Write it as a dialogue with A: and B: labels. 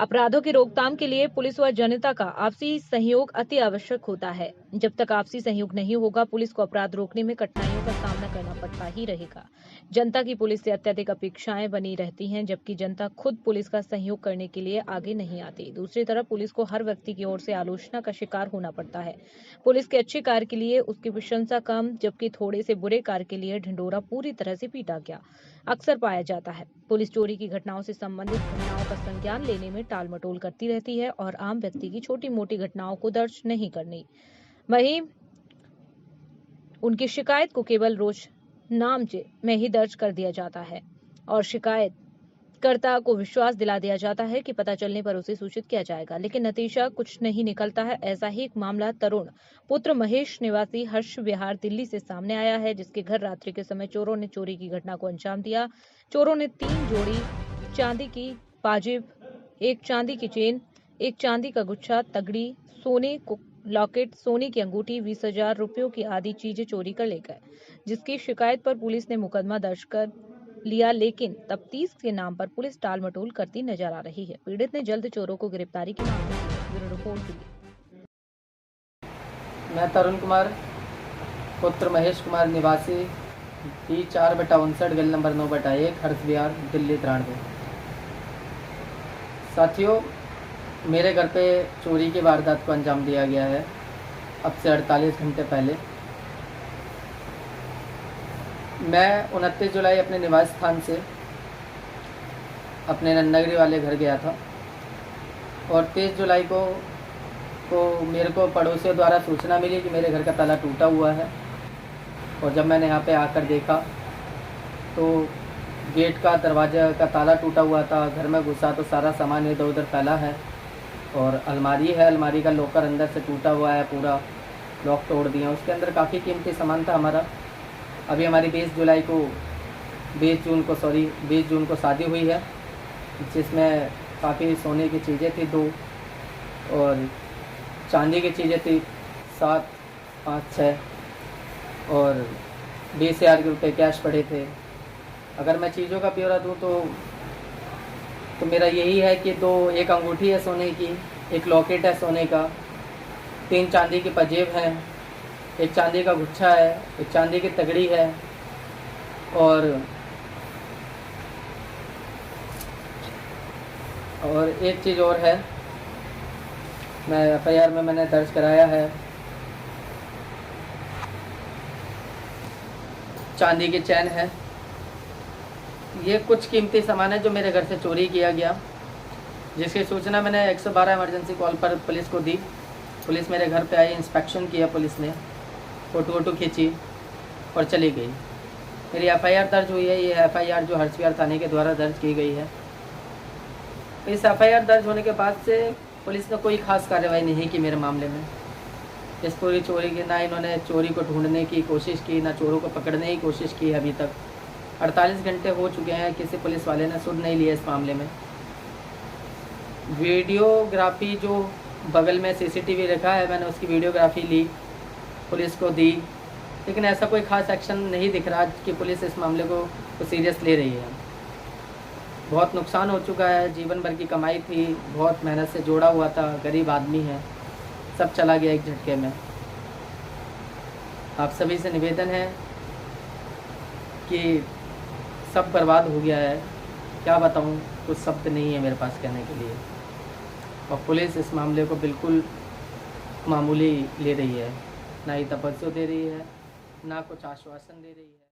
A: अपराधों की रोकथाम के लिए पुलिस व जनता का आपसी सहयोग अति आवश्यक होता है। जब तक आपसी सहयोग नहीं होगा, पुलिस को अपराध रोकने में कठिनाइयों का सामना करना पड़ता ही रहेगा। जनता की पुलिस से अत्यधिक अपेक्षाएं बनी रहती हैं, जबकि जनता खुद पुलिस का सहयोग करने के लिए आगे नहीं आती। दूसरी तरफ पुलिस को हर व्यक्ति की ओर से आलोचना का शिकार होना पड़ता है। पुलिस के अच्छे कार्य के लिए उसकी प्रशंसा कम, जबकि थोड़े से बुरे कार्य के लिए ढिंढोरा पूरी तरह से पीटा गया अक्सर पाया जाता है। पुलिस चोरी की घटनाओं से संबंधित घटनाओं का संज्ञान लेने में टालमटोल करती रहती है और आम व्यक्ति की छोटी मोटी घटनाओं को दर्ज नहीं करनी। वहीं उनकी शिकायत को केवल रोजनामचे में ही दर्ज कर दिया जाता है और शिकायत कर्ता को विश्वास दिला दिया जाता है कि पता चलने पर उसे सूचित किया जाएगा, लेकिन नतीजा कुछ नहीं निकलता है। ऐसा ही एक मामला तरुण पुत्र महेश निवासी हर्ष विहार दिल्ली से सामने आया है, जिसके घर रात्रि के समय चोरों ने चोरी की घटना को अंजाम दिया। चोरों ने 3 जोड़ी चांदी की पाजेब, एक चांदी की चेन, एक चांदी का गुच्छा, तगड़ी, सोने को लॉकेट, सोने की अंगूठी, 20,000 रुपयों की आदि चीजें चोरी कर ले गए, जिसकी शिकायत पर पुलिस ने मुकदमा दर्ज कर लिया, लेकिन तफ्तीश के नाम पर पुलिस टालमटोल करती नजर आ रही है। पीड़ित ने जल्द चोरों को गिरफ्तारी की मांग की है। Bureau report Delhi.
B: मैं तरुण कुमार पुत्र महेश कुमार निवासी D4/59 गली नंबर 9/1 हर्ष विहार दिल्ली 93। साथियों, मेरे घर पे चोरी की वारदात को अंजाम दिया गया है अब से 48 घंटे पहले। मैं 29 जुलाई अपने निवास स्थान से अपने नन्नगरी वाले घर गया था और 23 जुलाई को मेरे को पड़ोसियों द्वारा सूचना मिली कि मेरे घर का ताला टूटा हुआ है। और जब मैंने यहाँ पे आकर देखा तो गेट का दरवाज़ा का ताला टूटा हुआ था। घर में घुसा तो सारा सामान इधर उधर फैला है और अलमारी है, अलमारी का लॉकर अंदर से टूटा हुआ है, पूरा लॉक तोड़ दिया। उसके अंदर काफ़ी कीमती सामान था हमारा। अभी हमारी 20 जून को शादी हुई है, जिसमें काफ़ी सोने की चीज़ें थी 2 और चांदी की चीज़ें थी 7, 5, 6 और 20,000 रुपये कैश पड़े थे। अगर मैं चीज़ों का ब्यौरा दूँ तो मेरा यही है कि एक अंगूठी है सोने की, एक लॉकेट है सोने का, 3 चांदी की पाजेब हैं, एक चांदी का गुच्छा है, एक चांदी की तगड़ी है और एक चीज़ और है, मैं FIR में मैंने दर्ज कराया है। चांदी की चैन है। ये कुछ कीमती सामान है जो मेरे घर से चोरी किया गया, जिसकी सूचना मैंने 112 इमरजेंसी कॉल पर पुलिस को दी। पुलिस मेरे घर पे आई, इंस्पेक्शन किया पुलिस ने, फ़ोटो खींची और चली गई। मेरी FIR दर्ज हुई है। ये FIR जो हर्ष विहार थाने के द्वारा दर्ज की गई है। इस FIR दर्ज होने के बाद से पुलिस ने कोई ख़ास कार्रवाई नहीं की मेरे मामले में। इस पूरी चोरी की ना इन्होंने चोरी को ढूंढने की कोशिश की, ना चोरों को पकड़ने की कोशिश की। अभी तक 48 घंटे हो चुके हैं, किसी पुलिस वाले ने सुध नहीं लिया इस मामले में। वीडियोग्राफी जो बगल में CCTV रखा है, मैंने उसकी वीडियोग्राफी ली, पुलिस को दी, लेकिन ऐसा कोई ख़ास एक्शन नहीं दिख रहा कि पुलिस इस मामले को सीरियस ले रही है। बहुत नुकसान हो चुका है, जीवन भर की कमाई थी, बहुत मेहनत से जोड़ा हुआ था, गरीब आदमी है, सब चला गया एक झटके में। आप सभी से निवेदन है कि सब बर्बाद हो गया है। क्या बताऊं, कुछ शब्द नहीं है मेरे पास कहने के लिए। और पुलिस इस मामले को बिल्कुल मामूली ले रही है, ना ही तवज्जो दे रही है, ना कुछ आश्वासन दे रही है।